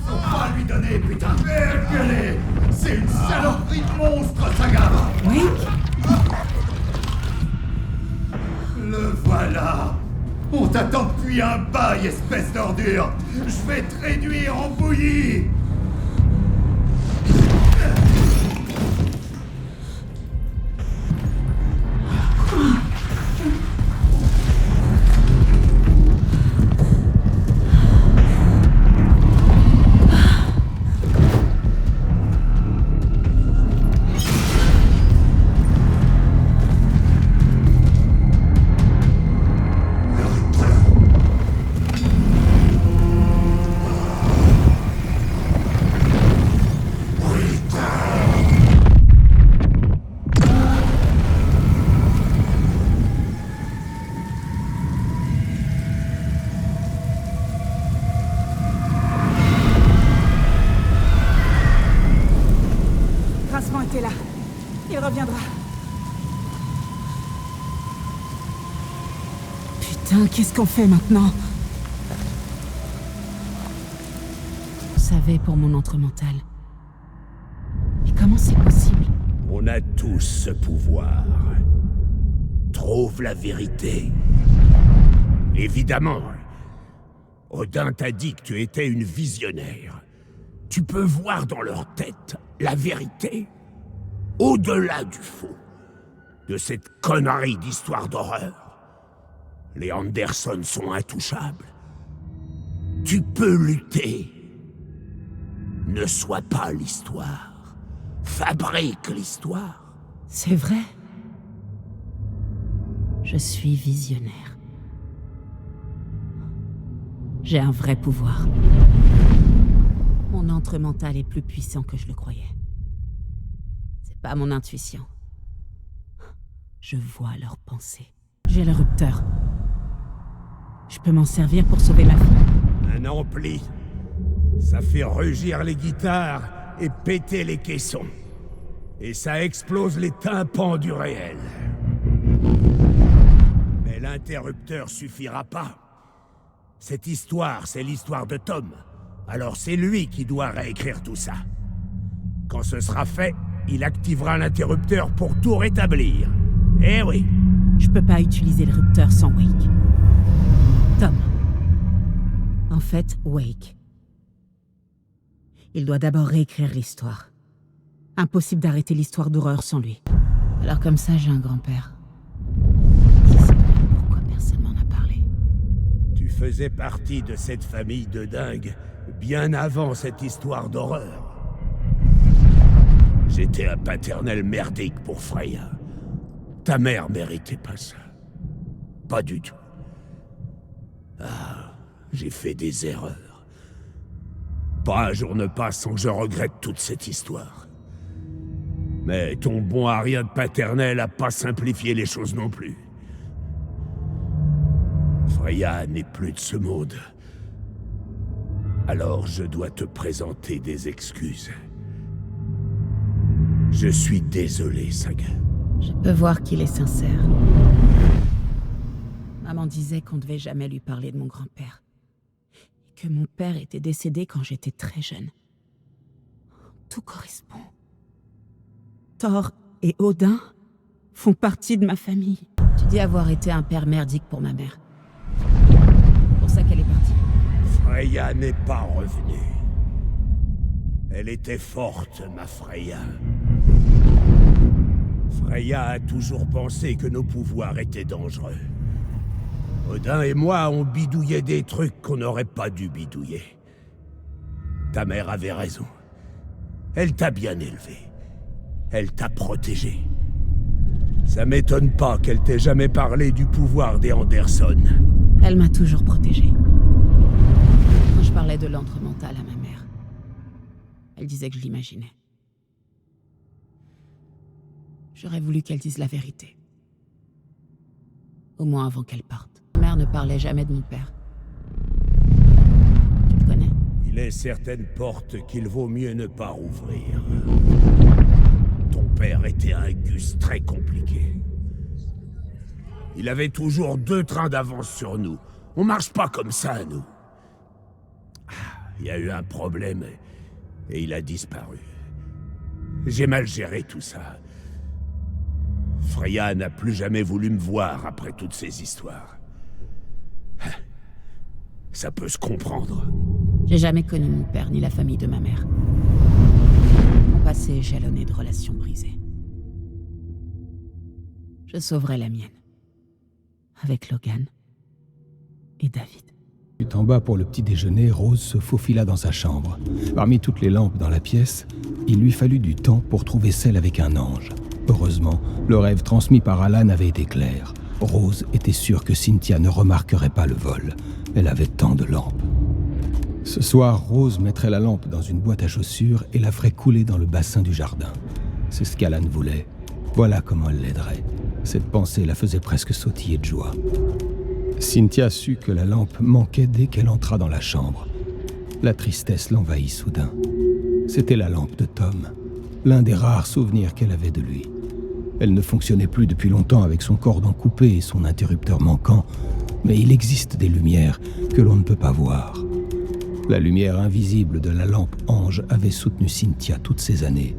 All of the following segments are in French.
Faut pas lui donner, putain. Merde, gueuler. C'est une saloperie de monstre, sa gamme. Oui. Le voilà. On t'attend depuis un bail, espèce d'ordure. Je vais te réduire en bouillie. Rincement était là. Il reviendra. Putain, qu'est-ce qu'on fait maintenant? Vous savez, pour mon entre mental. Mais comment c'est possible? On a tous ce pouvoir. Trouve la vérité. Évidemment. Odin t'a dit que tu étais une visionnaire. Tu peux voir dans leur tête la vérité, au-delà du faux, de cette connerie d'histoire d'horreur. Les Anderson sont intouchables. Tu peux lutter. Ne sois pas l'histoire. Fabrique l'histoire. C'est vrai. Je suis visionnaire. J'ai un vrai pouvoir. Mon entre mental est plus puissant que je le croyais. C'est pas mon intuition. Je vois leurs pensées. J'ai le rupteur. Je peux m'en servir pour sauver ma fille. Un ampli. Ça fait rugir les guitares et péter les caissons. Et ça explose les tympans du réel. Mais l'interrupteur suffira pas. Cette histoire, c'est l'histoire de Tom. Alors c'est lui qui doit réécrire tout ça. Quand ce sera fait, il activera l'interrupteur pour tout rétablir. Eh oui. Je peux pas utiliser le rupteur sans Wake. Tom. En fait, Wake. Il doit d'abord réécrire l'histoire. Impossible d'arrêter l'histoire d'horreur sans lui. Alors comme ça, j'ai un grand-père. Si c'est vrai, pourquoi personne m'en a parlé? Tu faisais partie de cette famille de dingues bien avant cette histoire d'horreur. J'étais un paternel merdique pour Freya. Ta mère méritait pas ça. Pas du tout. Ah, j'ai fait des erreurs. Pas un jour ne passe sans que je regrette toute cette histoire. Mais ton bon Arya de paternel a pas simplifié les choses non plus. Freya n'est plus de ce monde. Alors je dois te présenter des excuses. Je suis désolé, Saga. Je peux voir qu'il est sincère. Maman disait qu'on devait jamais lui parler de mon grand-père. Et que mon père était décédé quand j'étais très jeune. Tout correspond. Thor et Odin font partie de ma famille. Tu dis avoir été un père merdique pour ma mère. C'est pour ça qu'elle est partie. Freya n'est pas revenue. Elle était forte, ma Freya. Freya a toujours pensé que nos pouvoirs étaient dangereux. Odin et moi, on bidouillait des trucs qu'on n'aurait pas dû bidouiller. Ta mère avait raison. Elle t'a bien élevé. Elle t'a protégé. Ça m'étonne pas qu'elle t'ait jamais parlé du pouvoir des Anderson. Elle m'a toujours protégée. Quand je parlais de l'antre mental à ma mère, elle disait que je l'imaginais. J'aurais voulu qu'elle dise la vérité. Au moins avant qu'elle parte. Ma mère ne parlait jamais de mon père. Tu le connais? Il est certaines portes qu'il vaut mieux ne pas rouvrir. Ton père était un Gus très compliqué. Il avait toujours 2 trains d'avance sur nous. On marche pas comme ça, nous. il y a eu un problème et il a disparu. J'ai mal géré tout ça. Freya n'a plus jamais voulu me voir après toutes ces histoires. Ça peut se comprendre. J'ai jamais connu mon père ni la famille de ma mère. Mon passé est jalonné de relations brisées. Je sauverai la mienne. Avec Logan et David. En bas pour le petit déjeuner, Rose se faufila dans sa chambre. Parmi toutes les lampes dans la pièce, il lui fallut du temps pour trouver celle avec un ange. Heureusement, le rêve transmis par Alan avait été clair. Rose était sûre que Cynthia ne remarquerait pas le vol. Elle avait tant de lampes. Ce soir, Rose mettrait la lampe dans une boîte à chaussures et la ferait couler dans le bassin du jardin. C'est ce qu'Alan voulait. Voilà comment elle l'aiderait. Cette pensée la faisait presque sautiller de joie. Cynthia sut que la lampe manquait dès qu'elle entra dans la chambre. La tristesse l'envahit soudain. C'était la lampe de Tom, l'un des rares souvenirs qu'elle avait de lui. Elle ne fonctionnait plus depuis longtemps avec son cordon coupé et son interrupteur manquant, mais il existe des lumières que l'on ne peut pas voir. La lumière invisible de la lampe ange avait soutenu Cynthia toutes ces années,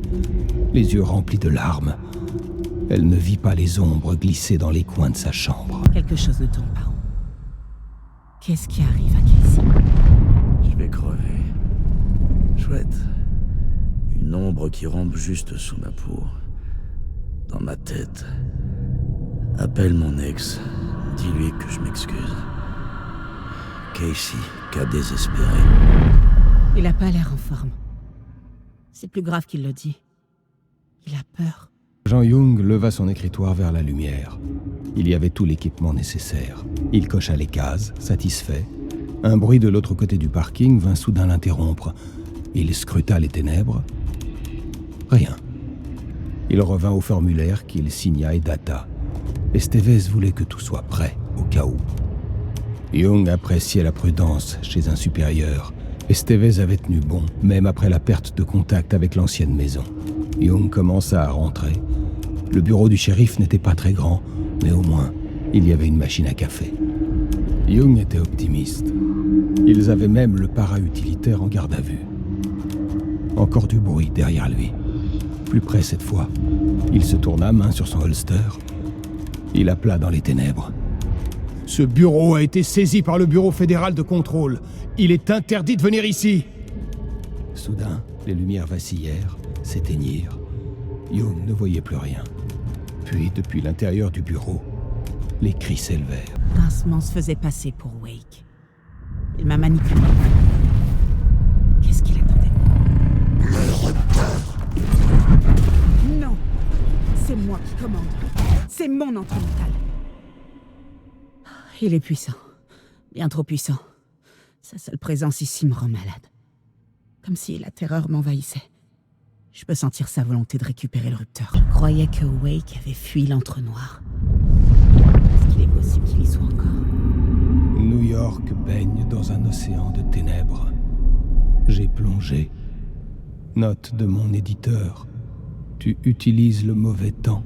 les yeux remplis de larmes. Elle ne vit pas les ombres glisser dans les coins de sa chambre. Quelque chose ne tourne pas rond. Qu'est-ce qui arrive à Casey? Je vais crever. Chouette. Une ombre qui rampe juste sous ma peau. Dans ma tête. Appelle mon ex. Dis-lui que je m'excuse. Casey, cas désespéré. Il a pas l'air en forme. C'est plus grave qu'il le dit. Il a peur. Jean-Young leva son écritoire vers la lumière. Il y avait tout l'équipement nécessaire. Il cocha les cases, satisfait. Un bruit de l'autre côté du parking vint soudain l'interrompre. Il scruta les ténèbres. Rien. Il revint au formulaire qu'il signa et data. Estevez voulait que tout soit prêt, au cas où. Young appréciait la prudence chez un supérieur. Estevez avait tenu bon, même après la perte de contact avec l'ancienne maison. Young commença à rentrer. Le bureau du shérif n'était pas très grand, mais au moins, il y avait une machine à café. Young était optimiste. Ils avaient même le para-utilitaire en garde à vue. Encore du bruit derrière lui. Plus près cette fois. Il se tourna, main sur son holster. Il appela dans les ténèbres. « Ce bureau a été saisi par le Bureau fédéral de contrôle. Il est interdit de venir ici !» Soudain, les lumières vacillèrent, s'éteignirent. Young ne voyait plus rien. Puis, depuis l'intérieur du bureau, les cris s'élevèrent. Grincement se faisait passer pour Wake. Il m'a manipulé. Qu'est-ce qu'il attendait? Non! C'est moi qui commande. C'est mon entrée mentale. Il est puissant. Bien trop puissant. Sa seule présence ici me rend malade. Comme si la terreur m'envahissait. Je peux sentir sa volonté de récupérer le rupteur. Je croyais que Wake avait fui l'entre-noir. Est-ce qu'il est possible qu'il y soit encore? New York baigne dans un océan de ténèbres. J'ai plongé. Note de mon éditeur. Tu utilises le mauvais temps.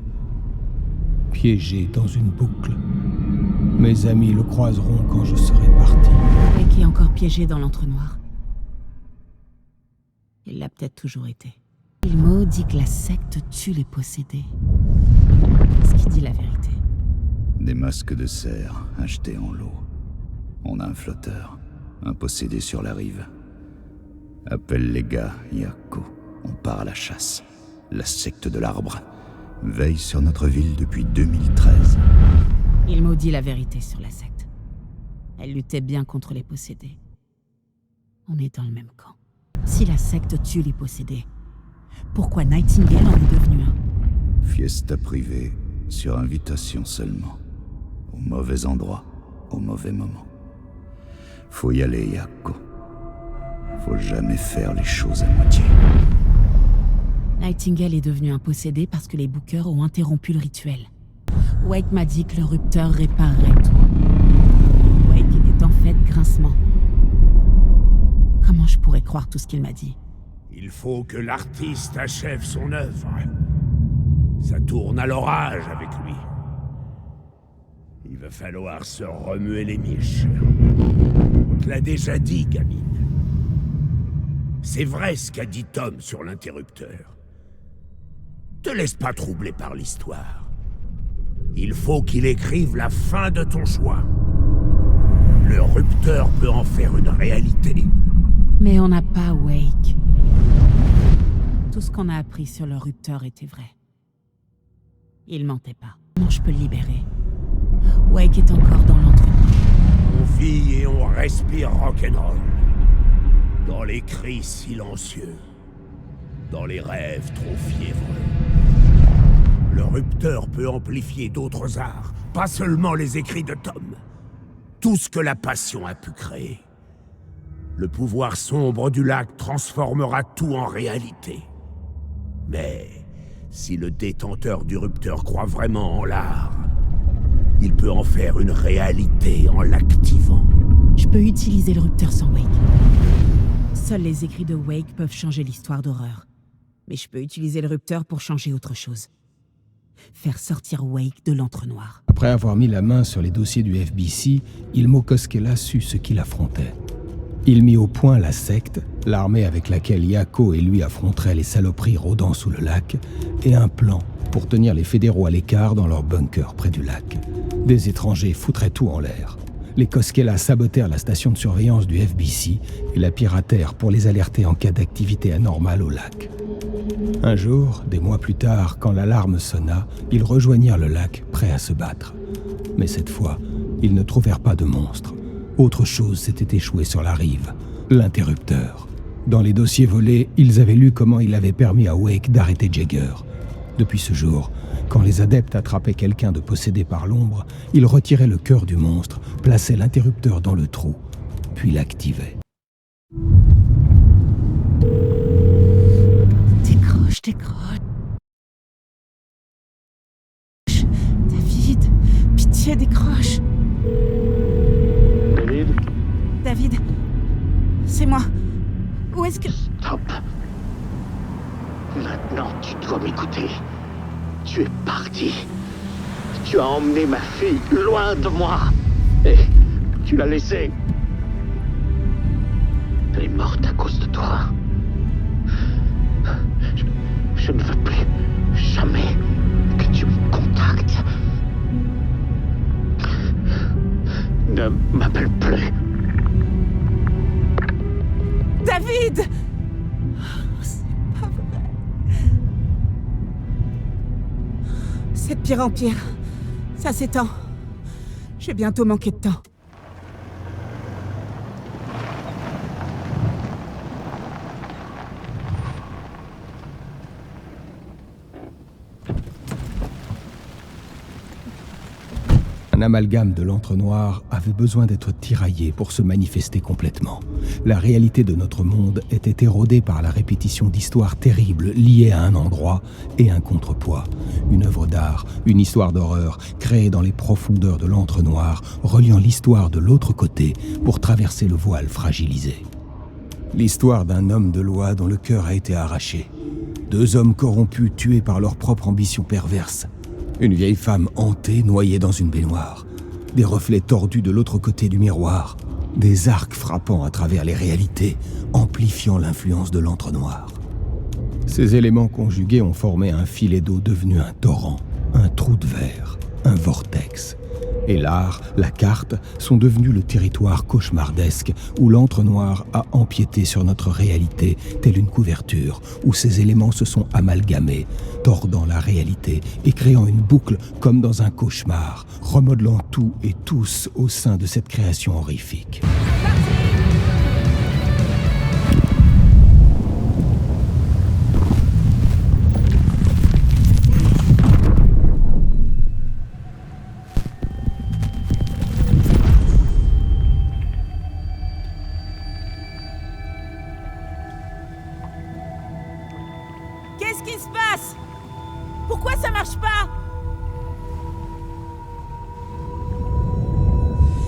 Piégé dans une boucle. Mes amis le croiseront quand je serai parti. Wake est encore piégé dans l'entre-noir. Il l'a peut-être toujours été. Il maudit que la secte tue les possédés. Est-ce qu'il dit la vérité? Des masques de cerf achetés en lot. On a un flotteur, un possédé sur la rive. Appelle les gars, Yako. On part à la chasse. La secte de l'arbre veille sur notre ville depuis 2013. Il maudit la vérité sur la secte. Elle luttait bien contre les possédés. On est dans le même camp. Si la secte tue les possédés, pourquoi Nightingale en est devenu un? Fiesta privée, sur invitation seulement. Au mauvais endroit, au mauvais moment. Faut y aller, Yako. Faut jamais faire les choses à moitié. Nightingale est devenu un possédé parce que les bookers ont interrompu le rituel. Wake m'a dit que le rupteur réparerait tout. Wake était en fait Grincement. Comment je pourrais croire tout ce qu'il m'a dit? Il faut que l'artiste achève son œuvre. Ça tourne à l'orage avec lui. Il va falloir se remuer les miches. On te l'a déjà dit, gamine. C'est vrai ce qu'a dit Tom sur l'interrupteur. Te laisse pas troubler par l'histoire. Il faut qu'il écrive la fin de ton choix. Le rupteur peut en faire une réalité. Mais on n'a pas Wake. Tout ce qu'on a appris sur le rupteur était vrai. Il mentait pas. Comment je peux le libérer? Wake est encore dans l'entreprise. On vit et on respire rock'n'roll. Dans les cris silencieux. Dans les rêves trop fiévreux. Le rupteur peut amplifier d'autres arts, pas seulement les écrits de Tom. Tout ce que la passion a pu créer. Le pouvoir sombre du lac transformera tout en réalité. Mais si le détenteur du rupteur croit vraiment en l'art, il peut en faire une réalité en l'activant. Je peux utiliser le rupteur sans Wake. Seuls les écrits de Wake peuvent changer l'histoire d'horreur. Mais je peux utiliser le rupteur pour changer autre chose. Faire sortir Wake de l'entre-noir. Après avoir mis la main sur les dossiers du FBC, Ilmo Koskela sut ce qu'il affrontait. Il mit au point la secte, l'armée avec laquelle Yako et lui affronteraient les saloperies rôdant sous le lac, et un plan pour tenir les fédéraux à l'écart dans leur bunker près du lac. Des étrangers foutraient tout en l'air. Les Koskela sabotèrent la station de surveillance du FBC et la piratèrent pour les alerter en cas d'activité anormale au lac. Un jour, des mois plus tard, quand l'alarme sonna, ils rejoignirent le lac, prêts à se battre. Mais cette fois, ils ne trouvèrent pas de monstre. Autre chose s'était échoué sur la rive, l'interrupteur. Dans les dossiers volés, ils avaient lu comment il avait permis à Wake d'arrêter Jagger. Depuis ce jour, quand les adeptes attrapaient quelqu'un de possédé par l'ombre, ils retiraient le cœur du monstre, plaçaient l'interrupteur dans le trou, puis l'activaient. Décroche. David, pitié, décroche. David, c'est moi. Où est-ce que... Stop. Maintenant, tu dois m'écouter. Tu es parti. Tu as emmené ma fille loin de moi. Et tu l'as laissée. Elle est morte à cause de toi. Je ne veux plus jamais que tu me contactes. Ne m'appelle plus. David! C'est pas vrai. C'est de pire en pire. Ça s'étend. Je vais bientôt manquer de temps. Un amalgame de l'entre-noir avait besoin d'être tiraillé pour se manifester complètement. La réalité de notre monde était érodée par la répétition d'histoires terribles liées à un endroit et un contrepoids. Une œuvre d'art, une histoire d'horreur, créée dans les profondeurs de l'entre-noir, reliant l'histoire de l'autre côté pour traverser le voile fragilisé. L'histoire d'un homme de loi dont le cœur a été arraché. 2 hommes corrompus tués par leur propre ambition perverse. Une vieille femme hantée, noyée dans une baignoire. Des reflets tordus de l'autre côté du miroir. Des arcs frappant à travers les réalités, amplifiant l'influence de l'entre-noir. Ces éléments conjugués ont formé un filet d'eau devenu un torrent, un trou de verre, un vortex. Et l'art, la carte, sont devenus le territoire cauchemardesque où l'entre-noir a empiété sur notre réalité, telle une couverture, où ces éléments se sont amalgamés, tordant la réalité et créant une boucle comme dans un cauchemar, remodelant tout et tous au sein de cette création horrifique. Qu'est-ce qui se passe? Pourquoi ça marche pas?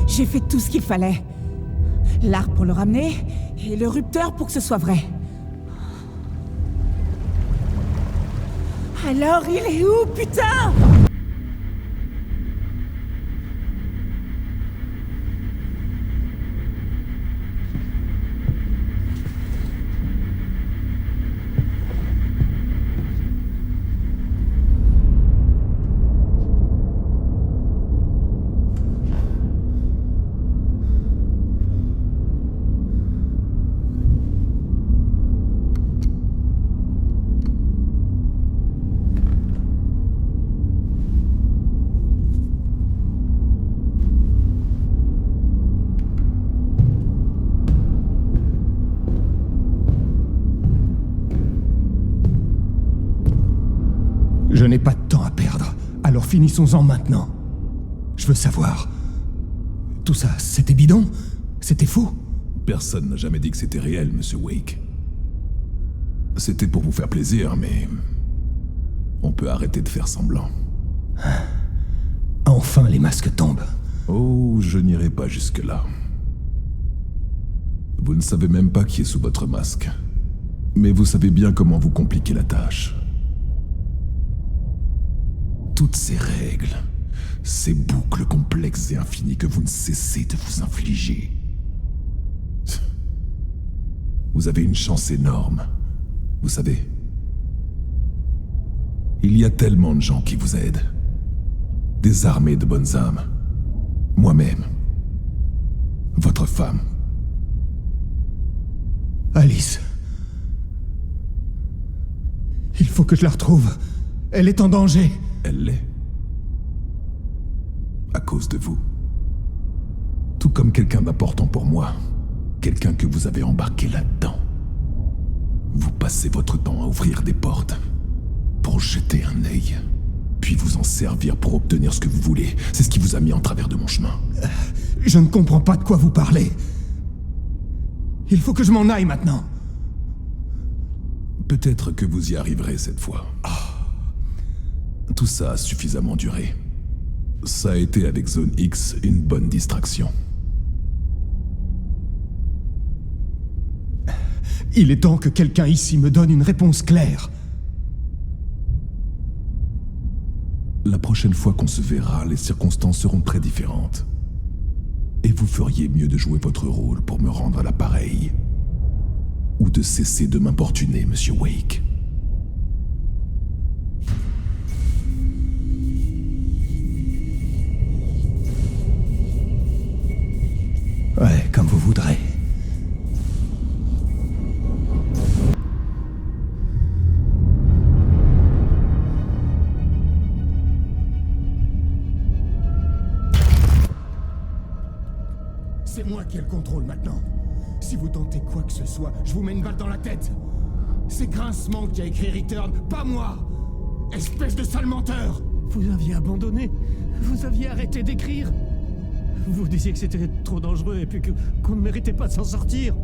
J'ai fait tout ce qu'il fallait. L'art pour le ramener, et le rupteur pour que ce soit vrai. Alors il est où, putain? Je n'ai pas de temps à perdre, alors finissons-en maintenant. Je veux savoir... Tout ça, c'était bidon? C'était faux? Personne n'a jamais dit que c'était réel, Monsieur Wake. C'était pour vous faire plaisir, mais... on peut arrêter de faire semblant. Enfin, les masques tombent. Oh, je n'irai pas jusque-là. Vous ne savez même pas qui est sous votre masque. Mais vous savez bien comment vous compliquer la tâche. Toutes ces règles, ces boucles complexes et infinies que vous ne cessez de vous infliger. Vous avez une chance énorme, vous savez. Il y a tellement de gens qui vous aident. Des armées de bonnes âmes. Moi-même. Votre femme. Alice. Il faut que je la retrouve. Elle est en danger. Elle l'est. À cause de vous. Tout comme quelqu'un d'important pour moi. Quelqu'un que vous avez embarqué là-dedans. Vous passez votre temps à ouvrir des portes. Pour jeter un œil. Puis vous en servir pour obtenir ce que vous voulez. C'est ce qui vous a mis en travers de mon chemin. Je ne comprends pas de quoi vous parlez. Il faut que je m'en aille maintenant. Peut-être que vous y arriverez cette fois. Tout ça a suffisamment duré. Ça a été avec Zone X une bonne distraction. Il est temps que quelqu'un ici me donne une réponse claire. La prochaine fois qu'on se verra, les circonstances seront très différentes. Et vous feriez mieux de jouer votre rôle pour me rendre à l'appareil. Ou de cesser de m'importuner, Monsieur Wake. Ouais, comme vous voudrez. C'est moi qui ai le contrôle maintenant. Si vous tentez quoi que ce soit, je vous mets une balle dans la tête. C'est Grincement qui a écrit Return, pas moi. Espèce de sale menteur. Vous aviez abandonné. Vous aviez arrêté d'écrire. Vous disiez que c'était trop dangereux et puis qu'on ne méritait pas de s'en sortir.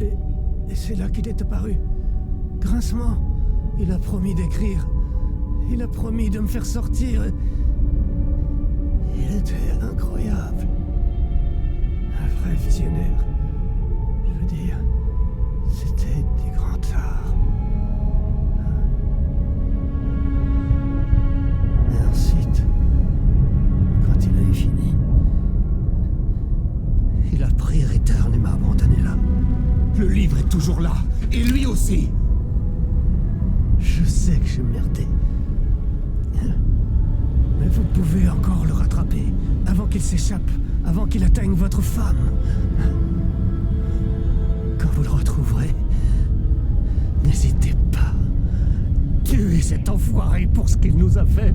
Et c'est là qu'il est apparu. Grincement. Il a promis d'écrire. Il a promis de me faire sortir. Il était incroyable. Un vrai visionnaire. Je veux dire, c'était du grand art. Et ensuite, quand il a eu fini, il a pris Return et m'a abandonné là. Le livre est toujours là, et lui aussi. Je sais que j'ai merdé. Mais vous pouvez encore le rattraper, avant qu'il s'échappe, avant qu'il atteigne votre femme. Quand vous le retrouverez, n'hésitez pas. Tuez cet enfoiré pour ce qu'il nous a fait.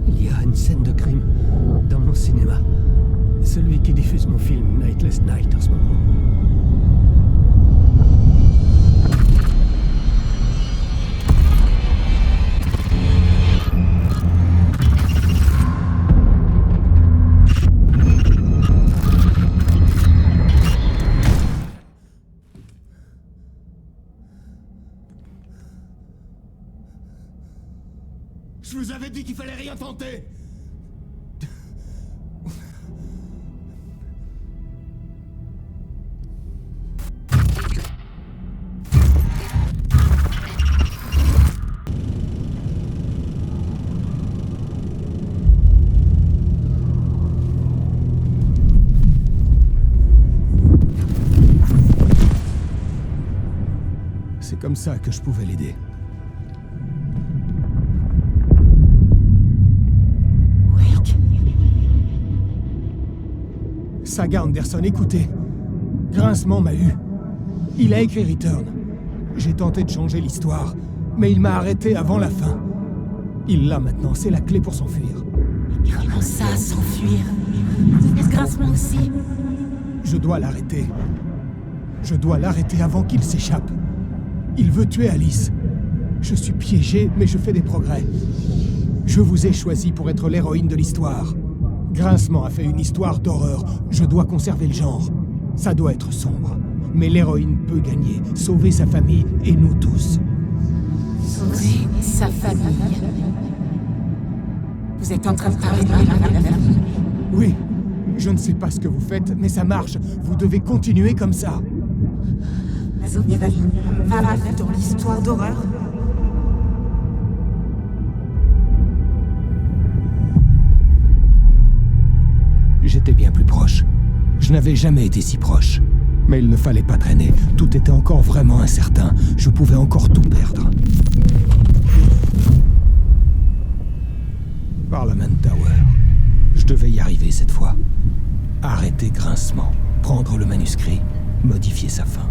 Il y a une scène de crime dans mon cinéma. Celui qui diffuse mon film Nightless Night en ce moment. Je vous avais dit qu'il fallait rien tenter. C'est comme ça que je pouvais l'aider. Wake. Saga Anderson, écoutez. Grincement m'a eu. Il a écrit Return. J'ai tenté de changer l'histoire, mais il m'a arrêté avant la fin. Il l'a maintenant, c'est la clé pour s'enfuir. Comment ça, s'enfuir? Est-ce Grincement aussi? Je dois l'arrêter. Je dois l'arrêter avant qu'il s'échappe. Il veut tuer Alice. Je suis piégé, mais je fais des progrès. Je vous ai choisi pour être l'héroïne de l'histoire. Grincement a fait une histoire d'horreur. Je dois conserver le genre. Ça doit être sombre. Mais l'héroïne peut gagner, sauver sa famille et nous tous. Sauver sa famille. Vous êtes en train de parler de ma famille? Oui, je ne sais pas ce que vous faites, mais ça marche. Vous devez continuer comme ça. Zombie va dans l'histoire d'horreur. J'étais bien plus proche. Je n'avais jamais été si proche. Mais il ne fallait pas traîner. Tout était encore vraiment incertain. Je pouvais encore tout perdre. Parliament Tower. Je devais y arriver cette fois. Arrêter Grincement, prendre le manuscrit, modifier sa fin.